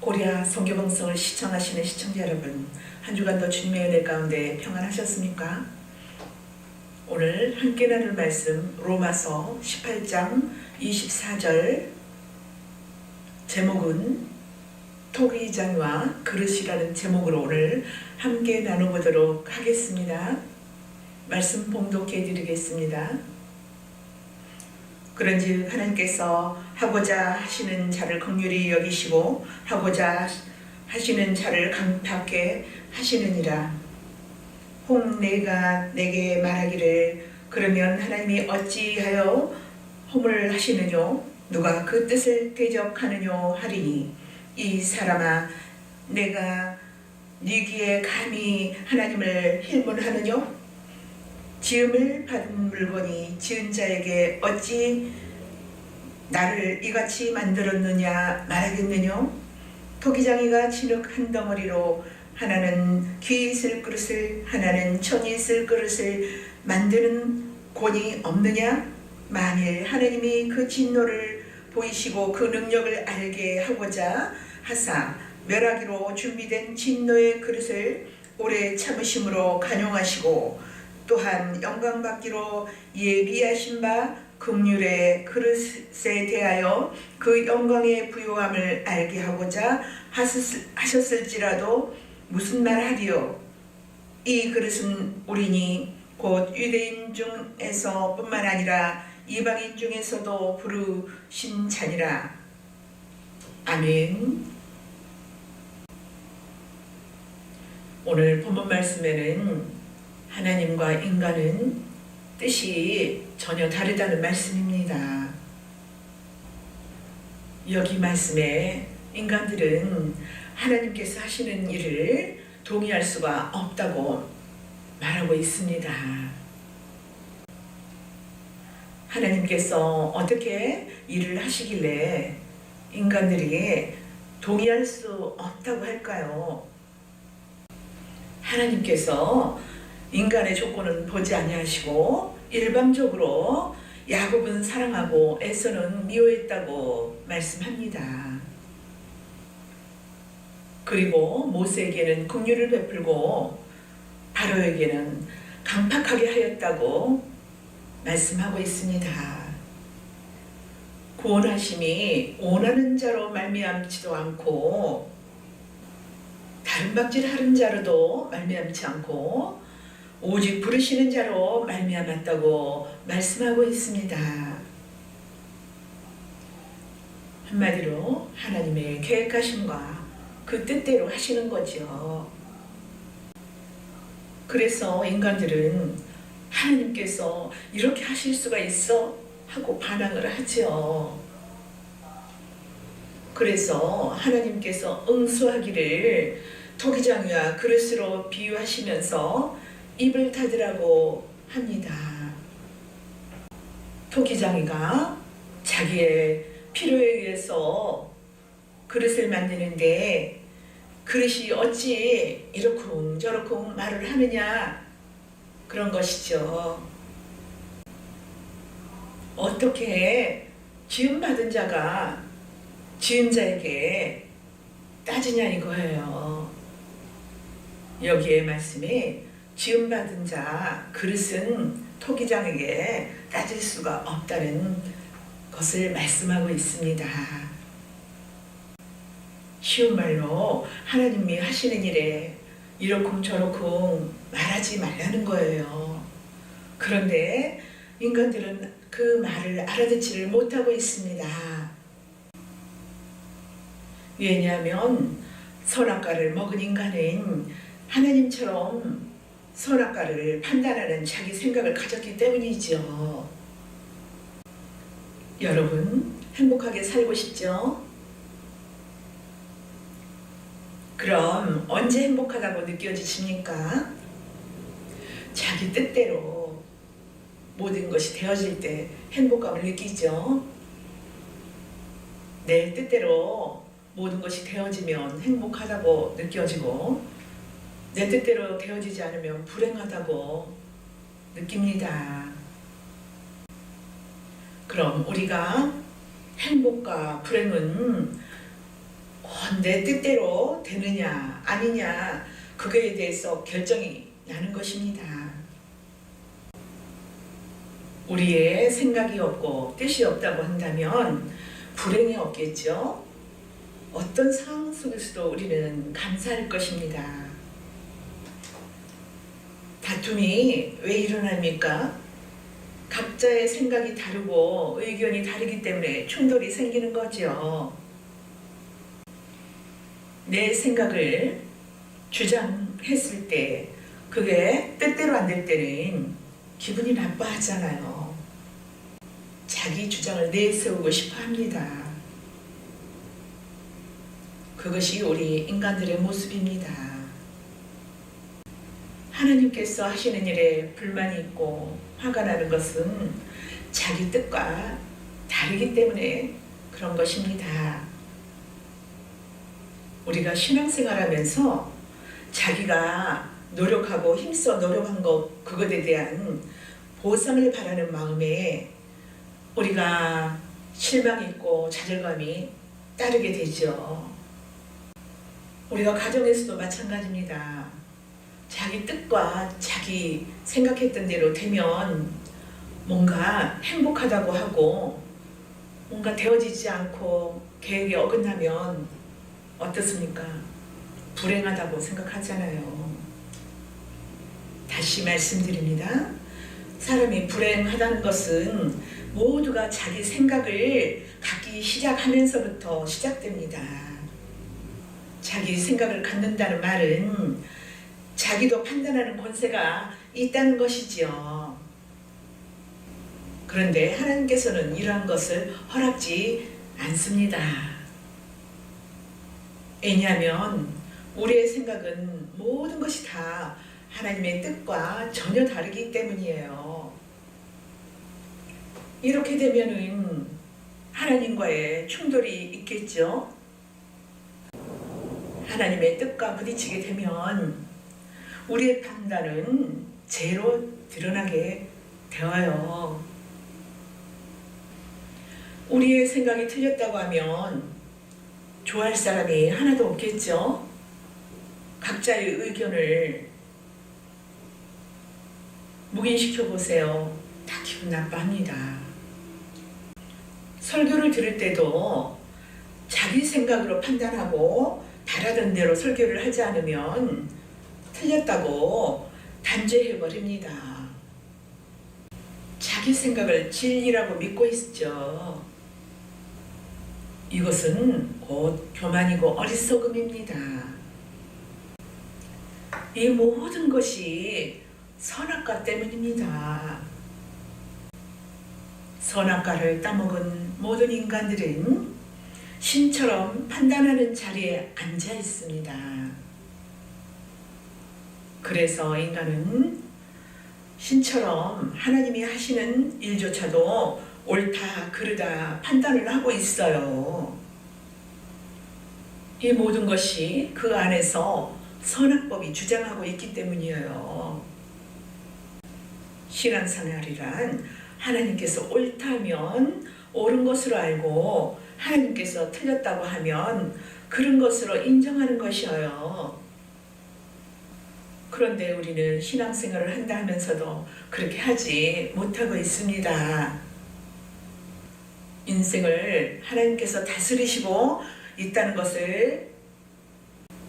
고리아 성교방송을 시청하시는 시청자 여러분, 한 주간도 주님의 은혜 가운데 평안하셨습니까? 오늘 함께 나눌 말씀 로마서 18장 24절, 제목은 토기장과 그릇이라는 제목으로 오늘 함께 나눠보도록 하겠습니다. 말씀 봉독해 드리겠습니다. 그런즉 하나님께서 하고자 하시는 자를 긍휼히 여기시고 하고자 하시는 자를 강팍하게 하시느니라. 혹 내가 내게 말하기를 그러면 하나님이 어찌하여 험을 하시느뇨? 누가 그 뜻을 대적하느뇨 하리니, 이 사람아, 내가 네 귀에 감히 하나님을 힐문하느뇨? 지음을 받은 물건이 지은 자에게 어찌 나를 이같이 만들었느냐 말하겠느뇨? 토기장이가 진흙 한 덩어리로 하나는 귀 있을 그릇을 하나는 천이 있을 그릇을 만드는 권이 없느냐? 만일 하나님이 그 진노를 보이시고 그 능력을 알게 하고자 하사 멸하기로 준비된 진노의 그릇을 오래 참으심으로 간용하시고, 또한 영광받기로 예비하신 바 긍휼의 그릇에 대하여 그 영광의 부요함을 알게 하고자 하셨을지라도 무슨 말하리요? 이 그릇은 우리니 곧 유대인 중에서 뿐만 아니라 이방인 중에서도 부르신 자니라. 아멘. 오늘 본문 말씀에는 하나님과 인간은 뜻이 전혀 다르다는 말씀입니다. 여기 말씀에 인간들은 하나님께서 하시는 일을 동의할 수가 없다고 말하고 있습니다. 하나님께서 어떻게 일을 하시길래 인간들이 동의할 수 없다고 할까요? 하나님께서 인간의 조건은 보지 아니하시고 일방적으로 야곱은 사랑하고 에서는 미워했다고 말씀합니다. 그리고 모세에게는 긍휼을 베풀고 바로에게는 강팍하게 하였다고 말씀하고 있습니다. 구원하심이 원하는 자로 말미암지도 않고 다른 박질 하는 자로도 말미암지 않고 오직 부르시는 자로 말미암았다고 말씀하고 있습니다. 한마디로 하나님의 계획하심과 그 뜻대로 하시는 거죠. 그래서 인간들은 하나님께서 이렇게 하실 수가 있어? 하고 반항을 하죠. 그래서 하나님께서 응수하기를 토기장이와 그릇으로 비유하시면서 입을 닫으라고 합니다. 토기장이가 자기의 필요에 의해서 그릇을 만드는데 그릇이 어찌 이러쿵저러쿵 말을 하느냐, 그런 것이죠. 어떻게 지음받은 자가 지은 자에게 따지냐 이거예요. 여기에 말씀에 지음받은 자 그릇은 토기장에게 따질 수가 없다는 것을 말씀하고 있습니다. 쉬운 말로 하나님이 하시는 일에 이러쿵 저러쿵 말하지 말라는 거예요. 그런데 인간들은 그 말을 알아듣지를 못하고 있습니다. 왜냐하면 선악과를 먹은 인간은 하나님처럼 선악과를 판단하는 자기 생각을 가졌기 때문이죠. 여러분, 행복하게 살고 싶죠? 그럼 언제 행복하다고 느껴지십니까? 자기 뜻대로 모든 것이 되어질 때 행복감을 느끼죠. 내 뜻대로 모든 것이 되어지면 행복하다고 느껴지고, 내 뜻대로 되어지지 않으면 불행하다고 느낍니다. 그럼 우리가 행복과 불행은 내 뜻대로 되느냐 아니냐 그거에 대해서 결정이 나는 것입니다. 우리의 생각이 없고 뜻이 없다고 한다면 불행이 없겠죠. 어떤 상황 속에서도 우리는 감사할 것입니다. 다툼이 왜 일어납니까? 각자의 생각이 다르고 의견이 다르기 때문에 충돌이 생기는 거죠. 내 생각을 주장했을 때 그게 뜻대로 안 될 때는 기분이 나빠하잖아요. 자기 주장을 내세우고 싶어 합니다. 그것이 우리 인간들의 모습입니다. 하나님께서 하시는 일에 불만이 있고 화가 나는 것은 자기 뜻과 다르기 때문에 그런 것입니다. 우리가 신앙생활하면서 자기가 노력하고 힘써 노력한 것 그것에 대한 보상을 바라는 마음에 우리가 실망이 있고 좌절감이 따르게 되죠. 우리가 가정에서도 마찬가지입니다. 자기 뜻과 자기 생각했던 대로 되면 뭔가 행복하다고 하고 뭔가 되어지지 않고 계획이 어긋나면 어떻습니까? 불행하다고 생각하잖아요. 다시 말씀드립니다. 사람이 불행하다는 것은 모두가 자기 생각을 갖기 시작하면서부터 시작됩니다. 자기 생각을 갖는다는 말은 자기도 판단하는 권세가 있다는 것이지요. 그런데 하나님께서는 이러한 것을 허락지 않습니다. 왜냐하면 우리의 생각은 모든 것이 다 하나님의 뜻과 전혀 다르기 때문이에요. 이렇게 되면은 하나님과의 충돌이 있겠죠. 하나님의 뜻과 부딪히게 되면 우리의 판단은 죄로 드러나게 되어요. 우리의 생각이 틀렸다고 하면 좋아할 사람이 하나도 없겠죠. 각자의 의견을 묵인시켜 보세요. 다 기분 나빠합니다. 설교를 들을 때도 자기 생각으로 판단하고 바라던 대로 설교를 하지 않으면 틀렸다고 단죄해버립니다. 자기 생각을 진리라고 믿고 있죠. 이것은 곧 교만이고 어리석음입니다. 이 모든 것이 선악과 때문입니다. 선악과를 따먹은 모든 인간들은 신처럼 판단하는 자리에 앉아 있습니다. 그래서 인간은 신처럼 하나님이 하시는 일조차도 옳다 그르다 판단을 하고 있어요. 이 모든 것이 그 안에서 선악법이 주장하고 있기 때문이에요. 신앙생활이란 하나님께서 옳다면 옳은 것으로 알고 하나님께서 틀렸다고 하면 그런 것으로 인정하는 것이에요. 그런데 우리는 신앙생활을 한다 하면서도 그렇게 하지 못하고 있습니다. 인생을 하나님께서 다스리시고 있다는 것을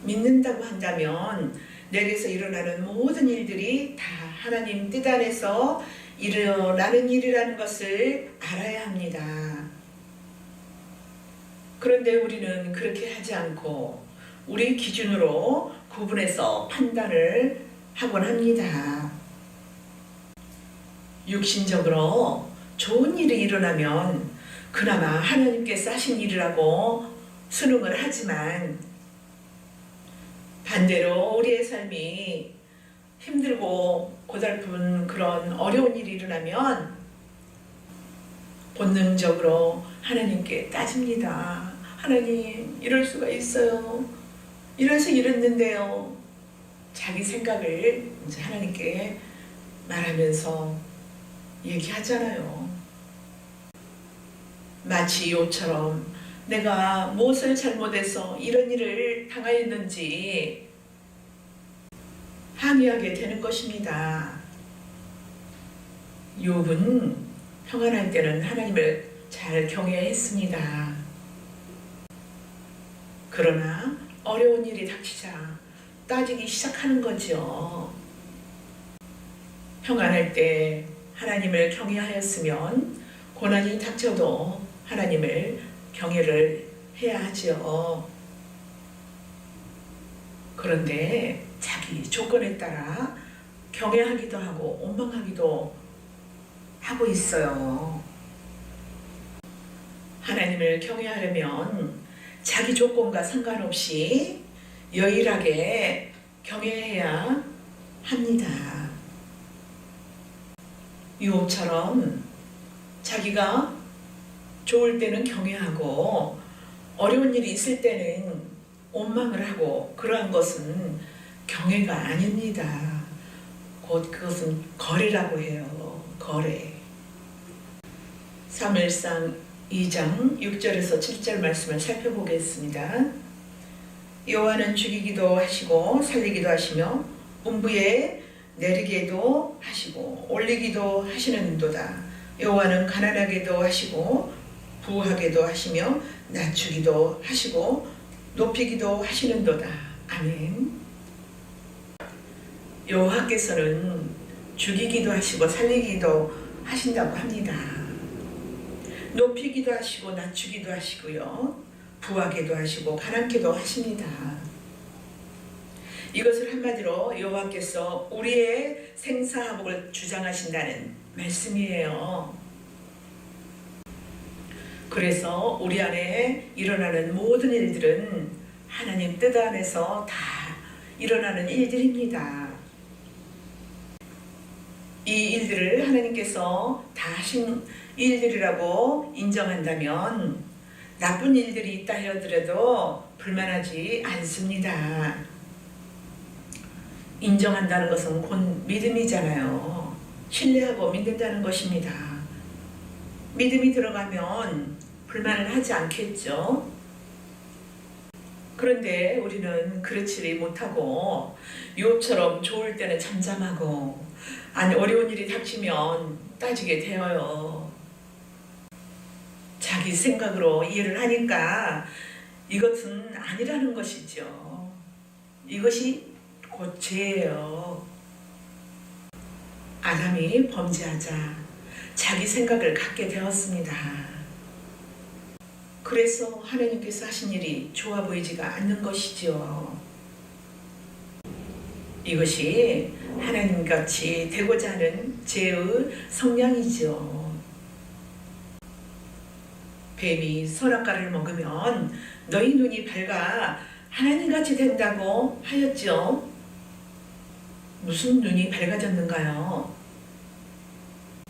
믿는다고 한다면 내게서 일어나는 모든 일들이 다 하나님 뜻 안에서 일어나는 일이라는 것을 알아야 합니다. 그런데 우리는 그렇게 하지 않고 우리 기준으로 구분해서 판단을 하곤 합니다. 육신적으로 좋은 일이 일어나면 그나마 하나님께서 하신 일이라고 수능을 하지만 반대로 우리의 삶이 힘들고 고달픈 그런 어려운 일이 일어나면 본능적으로 하나님께 따집니다. 하나님, 이럴 수가 있어요. 이래서 이랬는데요. 자기 생각을 이제 하나님께 말하면서 얘기하잖아요. 마치 요처럼 내가 무엇을 잘못해서 이런 일을 당하였는지 항의하게 되는 것입니다. 욥은 평안할 때는 하나님을 잘 경외했습니다. 그러나 어려운 일이 닥치자 따지기 시작하는 거죠. 평안할 때 하나님을 경외하였으면 고난이 닥쳐도 하나님을 경외를 해야 하죠. 그런데 자기 조건에 따라 경외하기도 하고 원망하기도 하고 있어요. 하나님을 경외하려면 자기 조건과 상관없이 여일하게 경외해야 합니다. 욥처럼 자기가 좋을 때는 경외하고 어려운 일이 있을 때는 원망을 하고 그러한 것은 경외가 아닙니다. 곧 그것은 거래라고 해요. 거래. 사무엘상 2장 6절에서 7절 말씀을 살펴보겠습니다. 여호와는 죽이기도 하시고 살리기도 하시며 음부에 내리게도 하시고 올리기도 하시는도다. 여호와는 가난하게도 하시고 부하게도 하시며 낮추기도 하시고 높이기도 하시는도다. 아멘. 여호와께서는 죽이기도 하시고 살리기도 하신다고 합니다. 높이기도 하시고 낮추기도 하시고요. 부하게도 하시고 가난케도 하십니다. 이것을 한마디로 여호와께서 우리의 생사화복을 주장하신다는 말씀이에요. 그래서 우리 안에 일어나는 모든 일들은 하나님 뜻 안에서 다 일어나는 일들입니다. 이 일들을 하나님께서 다 하신 일들이라고 인정한다면 나쁜 일들이 있다 하더라도 불만하지 않습니다. 인정한다는 것은 곧 믿음이잖아요. 신뢰하고 믿는다는 것입니다. 믿음이 들어가면 불만을 하지 않겠죠. 그런데 우리는 그렇지 못하고 욥처럼 좋을 때는 잠잠하고 아니 어려운 일이 닥치면 따지게 되어요. 자기 생각으로 이해를 하니까 이것은 아니라는 것이죠. 이것이 곧 죄예요. 아담이 범죄하자 자기 생각을 갖게 되었습니다. 그래서 하나님께서 하신 일이 좋아 보이지가 않는 것이죠. 이것이 하나님같이 되고자 하는 죄의 성향이죠. 뱀이 선악과를 먹으면 너희 눈이 밝아 하나님같이 된다고 하였죠. 무슨 눈이 밝아졌는가요?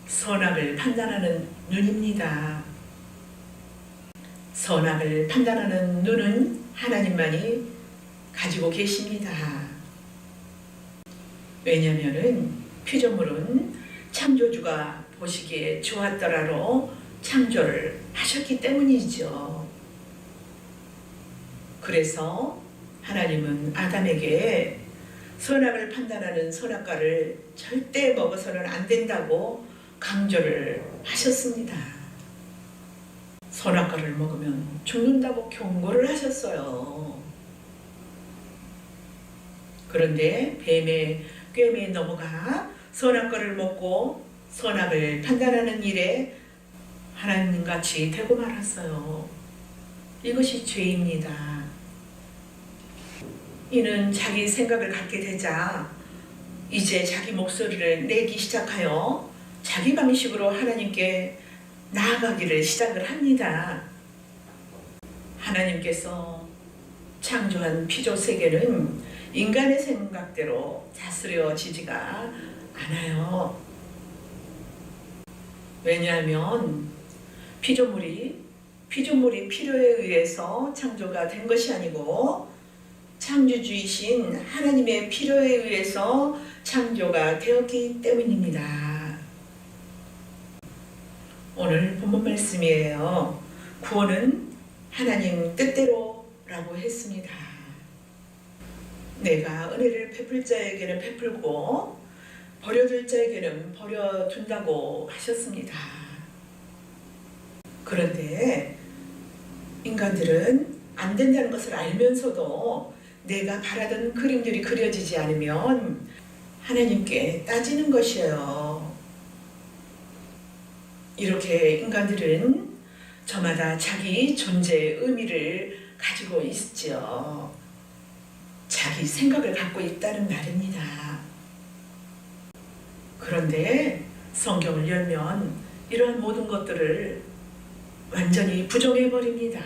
선악을 판단하는 눈입니다. 선악을 판단하는 눈은 하나님만이 가지고 계십니다. 왜냐하면 피조물은 창조주가 보시기에 좋았더라로 창조를 하셨기 때문이죠. 그래서 하나님은 아담에게 선악을 판단하는 선악과를 절대 먹어서는 안 된다고 강조를 하셨습니다. 선악과를 먹으면 죽는다고 경고를 하셨어요. 그런데 뱀의 꾀에 넘어가 선악과를 먹고 선악을 판단하는 일에 하나님같이 되고 말았어요. 이것이 죄입니다. 이는 자기 생각을 갖게 되자 이제 자기 목소리를 내기 시작하여 자기 방식으로 하나님께 나아가기를 시작을 합니다. 하나님께서 창조한 피조 세계는 인간의 생각대로 다스려지지가 않아요. 왜냐하면 피조물이 필요에 의해서 창조가 된 것이 아니고 창조주이신 하나님의 필요에 의해서 창조가 되었기 때문입니다. 오늘 본문 말씀이에요. 구원은 하나님 뜻대로라고 했습니다. 내가 은혜를 베풀 자에게는 베풀고 버려둘 자에게는 버려둔다고 하셨습니다. 그런데 인간들은 안 된다는 것을 알면서도 내가 바라던 그림들이 그려지지 않으면 하나님께 따지는 것이에요. 이렇게 인간들은 저마다 자기 존재의 의미를 가지고 있죠. 자기 생각을 갖고 있다는 말입니다. 그런데 성경을 열면 이러한 모든 것들을 완전히 부정해버립니다.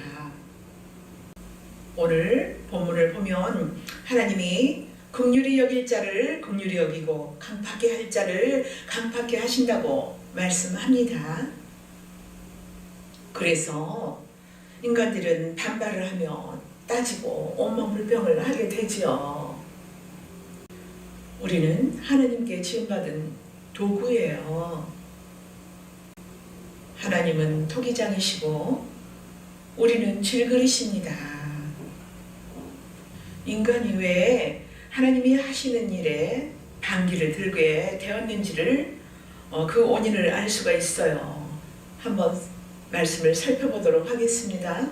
오늘 본문을 보면 하나님이 긍휼히 여길 자를 긍휼히 여기고 강팍해 할 자를 강팍해 하신다고 말씀합니다. 그래서 인간들은 반발을 하면 따지고 온몸불병을 하게 되지요. 우리는 하나님께 지음받은 도구예요. 하나님은 토기장이시고 우리는 질그릇입니다. 인간이 왜 하나님이 하시는 일에 반기를 들게 되었는지를 그 원인을 알 수가 있어요. 한번 말씀을 살펴보도록 하겠습니다.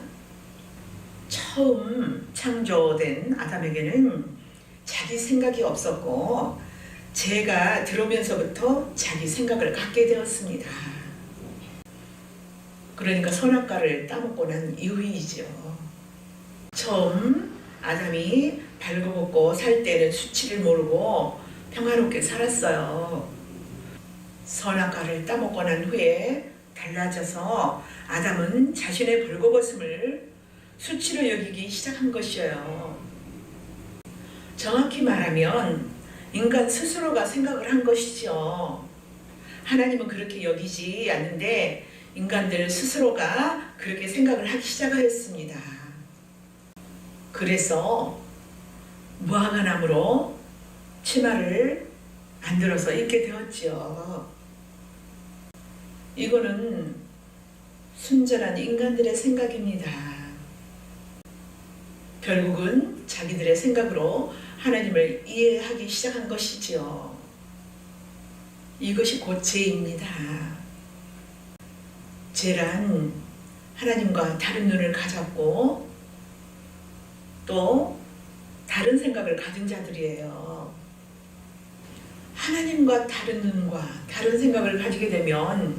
처음 창조된 아담에게는 자기 생각이 없었고 죄가 들어오면서부터 자기 생각을 갖게 되었습니다. 그러니까 선악과를 따먹고 난 이후이죠. 처음 아담이 발버벗고 살 때는 수치를 모르고 평화롭게 살았어요. 선악과를 따먹고 난 후에 달라져서 아담은 자신의 벌거벗음을 수치로 여기기 시작한 것이에요. 정확히 말하면 인간 스스로가 생각을 한 것이죠. 하나님은 그렇게 여기지 않는데 인간들 스스로가 그렇게 생각을 하기 시작하였습니다. 그래서 무화과 나무로 치마를 만들어서 입게 되었지요. 이거는 순전한 인간들의 생각입니다. 결국은 자기들의 생각으로 하나님을 이해하기 시작한 것이지요. 이것이 곧 죄입니다. 죄란 하나님과 다른 눈을 가졌고 또 다른 생각을 가진 자들이에요. 하나님과 다른 눈과 다른 생각을 가지게 되면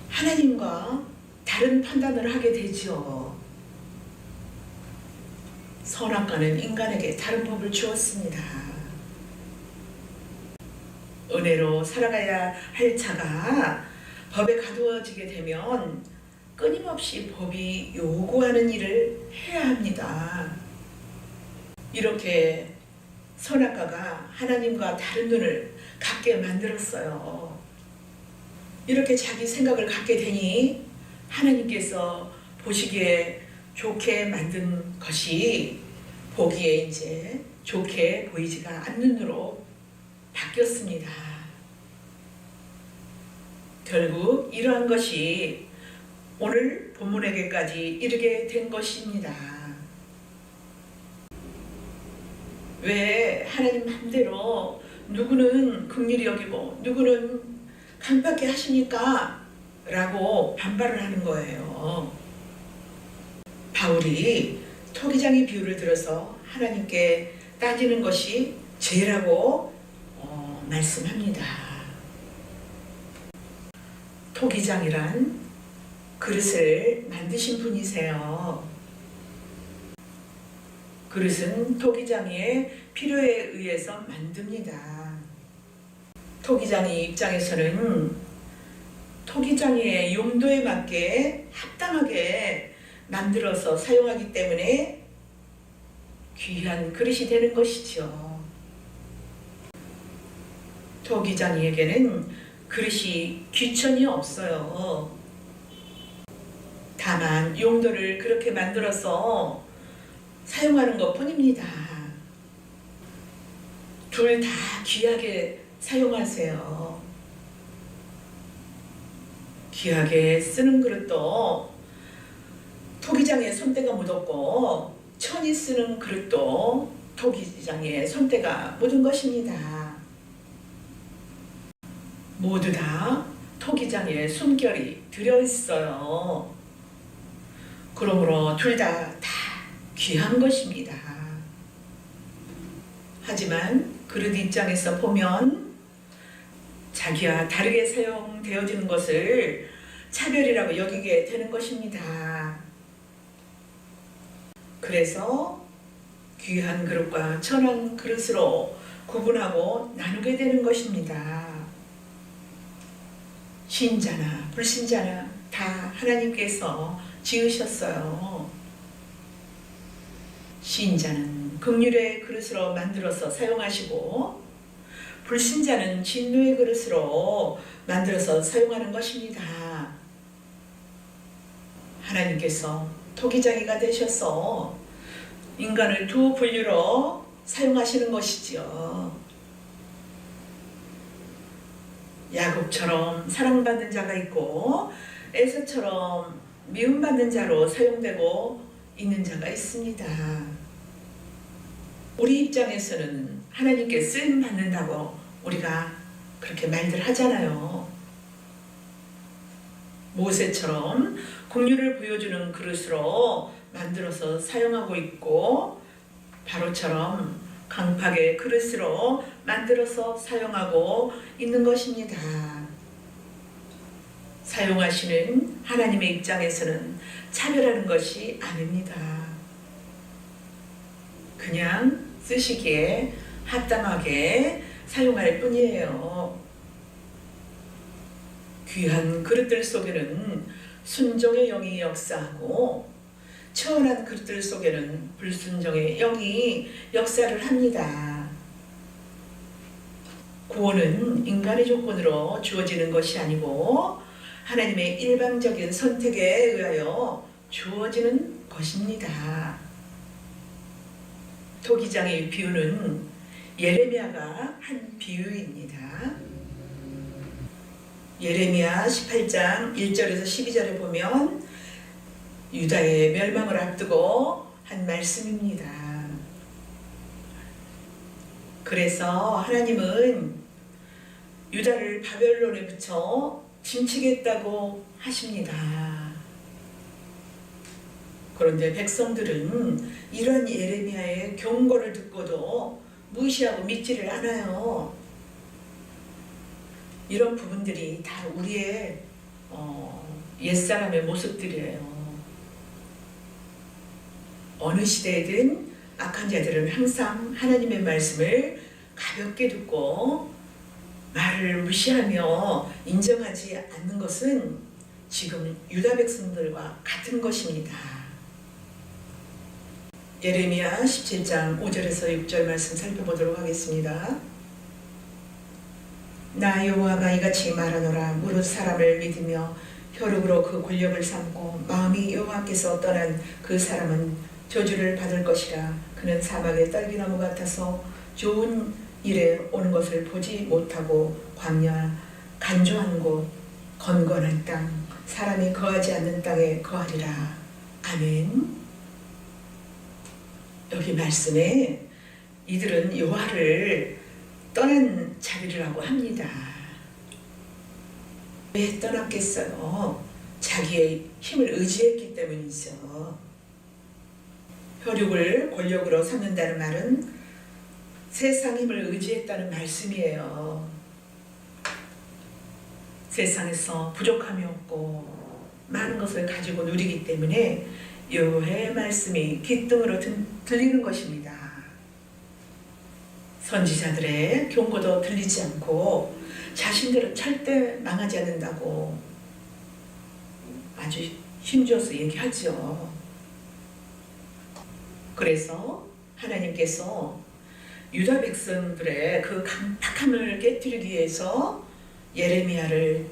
하나님과 다른 판단을 하게 되죠. 선악과는 인간에게 다른 법을 주었습니다. 은혜로 살아가야 할 자가 법에 가두어지게 되면 끊임없이 법이 요구하는 일을 해야 합니다. 이렇게 선악과가 하나님과 다른 눈을 갖게 만들었어요. 이렇게 자기 생각을 갖게 되니 하나님께서 보시기에 좋게 만든 것이 보기에 이제 좋게 보이지가 않는 눈으로 바뀌었습니다. 결국 이러한 것이 오늘 본문에게까지 이르게 된 것입니다. 왜 하나님 맘대로 누구는 긍휼히 여기고 누구는 강팍해 하시니까? 라고 반발을 하는 거예요. 바울이 토기장의 비유를 들어서 하나님께 따지는 것이 죄라고 말씀합니다. 토기장이란 그릇을 만드신 분이세요. 그릇은 토기장의 필요에 의해서 만듭니다. 토기장의 입장에서는 토기장의 용도에 맞게 합당하게 만들어서 사용하기 때문에 귀한 그릇이 되는 것이죠. 토기장이에게는 그릇이 귀천이 없어요. 다만 용도를 그렇게 만들어서 사용하는 것 뿐입니다. 둘 다 귀하게 사용하세요. 귀하게 쓰는 그릇도 토기장에 손때가 묻었고 천이 쓰는 그릇도 토기장에 손때가 묻은 것입니다. 모두 다 토기장에 숨결이 들어있어요. 그러므로 둘 다 귀한 것입니다. 하지만 그릇 입장에서 보면 자기와 다르게 사용되어지는 것을 차별이라고 여기게 되는 것입니다. 그래서 귀한 그릇과 천한 그릇으로 구분하고 나누게 되는 것입니다. 신자나 불신자나 다 하나님께서 지으셨어요. 신자는 긍휼의 그릇으로 만들어서 사용하시고 불신자는 진노의 그릇으로 만들어서 사용하는 것입니다. 하나님께서 토기장이가 되셔서 인간을 두 분류로 사용하시는 것이지요. 야곱처럼 사랑받는 자가 있고 에서처럼 미움받는 자로 사용되고 있는 자가 있습니다. 우리 입장에서는 하나님께 쓰임 받는다고 우리가 그렇게 말들 하잖아요. 모세처럼 긍휼을 보여주는 그릇으로 만들어서 사용하고 있고 바로처럼 강팍의 그릇으로 만들어서 사용하고 있는 것입니다. 사용하시는 하나님의 입장에서는 차별하는 것이 아닙니다. 그냥 쓰시기에 합당하게 사용할 뿐이에요. 귀한 그릇들 속에는 순종의 영이 역사하고 천한 그릇들 속에는 불순종의 영이 역사를 합니다. 구원은 인간의 조건으로 주어지는 것이 아니고 하나님의 일방적인 선택에 의하여 주어지는 것입니다. 토기장의 비유는 예레미야가 한 비유입니다. 예레미야 18장 1절에서 12절에 보면 유다의 멸망을 앞두고 한 말씀입니다. 그래서 하나님은 유다를 바벨론에 붙여 진치겠다고 하십니다. 그런데 백성들은 이런 예레미야의 경고를 듣고도 무시하고 믿지를 않아요. 이런 부분들이 다 우리의 옛사람의 모습들이에요. 어느 시대에든 악한 자들은 항상 하나님의 말씀을 가볍게 듣고 말을 무시하며 인정하지 않는 것은 지금 유다 백성들과 같은 것입니다. 예레미야 17장 5절에서 6절 말씀 살펴보도록 하겠습니다. 나 여호와가 이같이 말하노라. 무릇 사람을 믿으며 혈육으로 그 권력을 삼고 마음이 여호와께서 떠난 그 사람은 저주를 받을 것이라. 그는 사막의 딸기나무 같아서 좋은 일에 오는 것을 보지 못하고 광야 간조한 곳 건건한 땅 사람이 거하지 않는 땅에 거하리라. 아멘. 여기 말씀에 이들은 여호와를 떠난 자들이라고 합니다. 왜 떠났겠어요? 자기의 힘을 의지했기 때문이죠. 혈육을 권력으로 삼는다는 말은 세상 힘을 의지했다는 말씀이에요. 세상에서 부족함이 없고 많은 것을 가지고 누리기 때문에 여호와의 말씀이 귓등으로 들리는 것입니다. 선지자들의 경고도 들리지 않고 자신들은 절대 망하지 않는다고 아주 힘줘서 얘기하죠. 그래서 하나님께서 유다 백성들의 그 강팍함을 깨뜨리기 위해서 예레미야를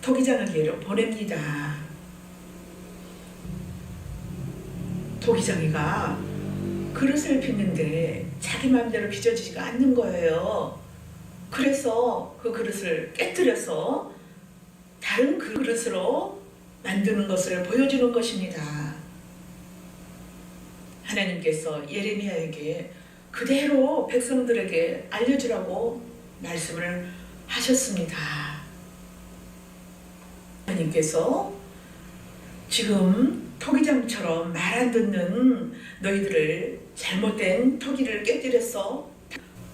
토기장이로 보냅니다. 토기장이가 그릇을 빚는데 자기 마음대로 빚어지지가 않는 거예요. 그래서 그 그릇을 깨뜨려서 다른 그릇으로 만드는 것을 보여주는 것입니다. 하나님께서 예레미야에게 그대로 백성들에게 알려주라고 말씀을 하셨습니다. 하나님께서 지금 토기장처럼 말 안 듣는 너희들을 잘못된 토기를 깨뜨려서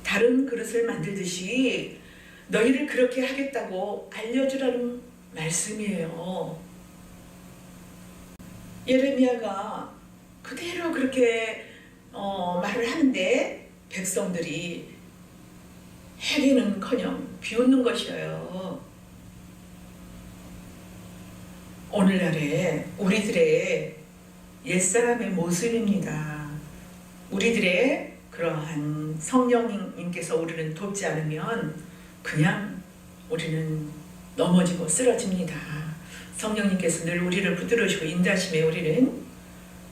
다른 그릇을 만들듯이 너희를 그렇게 하겠다고 알려주라는 말씀이에요. 예레미야가 그대로 그렇게 말을 하는데 백성들이 해리는커녕 비웃는 것이에요. 오늘날의 우리들의 옛사람의 모습입니다. 우리들의 그러한 성령님께서 우리를 돕지 않으면 그냥 우리는 넘어지고 쓰러집니다. 성령님께서 늘 우리를 붙들어주고 인도하심에 우리는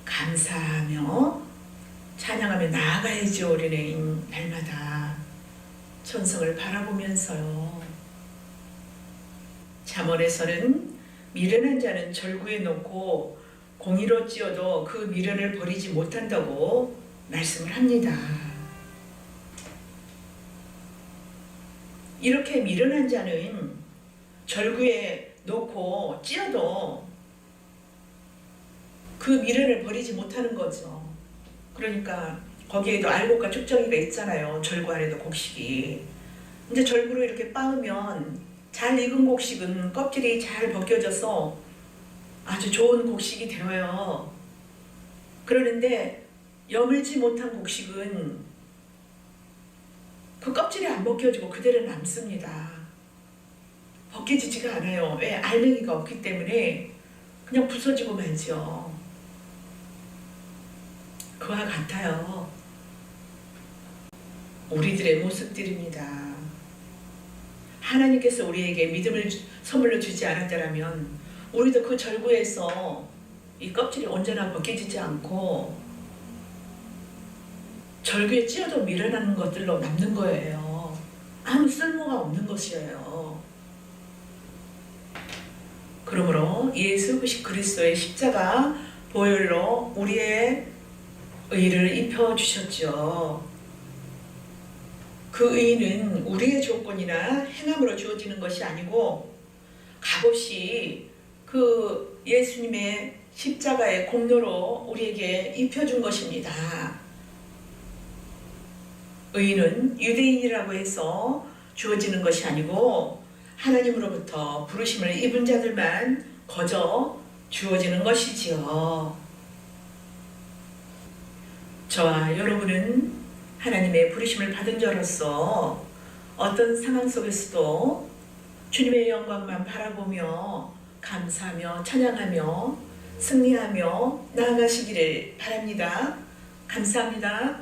감사하며 찬양하며 나아가야죠. 우리는 날마다 천성을 바라보면서요. 잠언에서는 미련한 자는 절구에 놓고 공의로 찧어도 그 미련을 버리지 못한다고 말씀을 합니다. 이렇게 미련한 자는 절구에 놓고 찧어도 그 미련을 버리지 못하는 거죠. 그러니까 거기에도 알곡과 쭉정이가 있잖아요. 절구 안에도 곡식이. 이제 절구로 이렇게 빻으면 잘 익은 곡식은 껍질이 잘 벗겨져서 아주 좋은 곡식이 되어요. 그러는데 여물지 못한 곡식은 그 껍질이 안 벗겨지고 그대로 남습니다. 벗겨지지가 않아요. 왜? 알맹이가 없기 때문에 그냥 부서지고 말죠. 그와 같아요. 우리들의 모습들입니다. 하나님께서 우리에게 믿음을 선물로 주지 않았더라면 우리도 그 절구에서 이 껍질이 언제나 벗겨지지 않고 절구에 찧어도 밀어나는 것들로 남는 거예요. 아무 쓸모가 없는 것이에요. 그러므로 예수 그리스도의 십자가 보혈로 우리의 의를 입혀주셨죠. 그 의는 우리의 조건이나 행함으로 주어지는 것이 아니고 값없이 그 예수님의 십자가의 공로로 우리에게 입혀준 것입니다. 의는 유대인이라고 해서 주어지는 것이 아니고 하나님으로부터 부르심을 입은 자들만 거저 주어지는 것이지요. 저와 여러분은 하나님의 부르심을 받은 자로서 어떤 상황 속에서도 주님의 영광만 바라보며 감사하며 찬양하며 승리하며 나아가시기를 바랍니다. 감사합니다.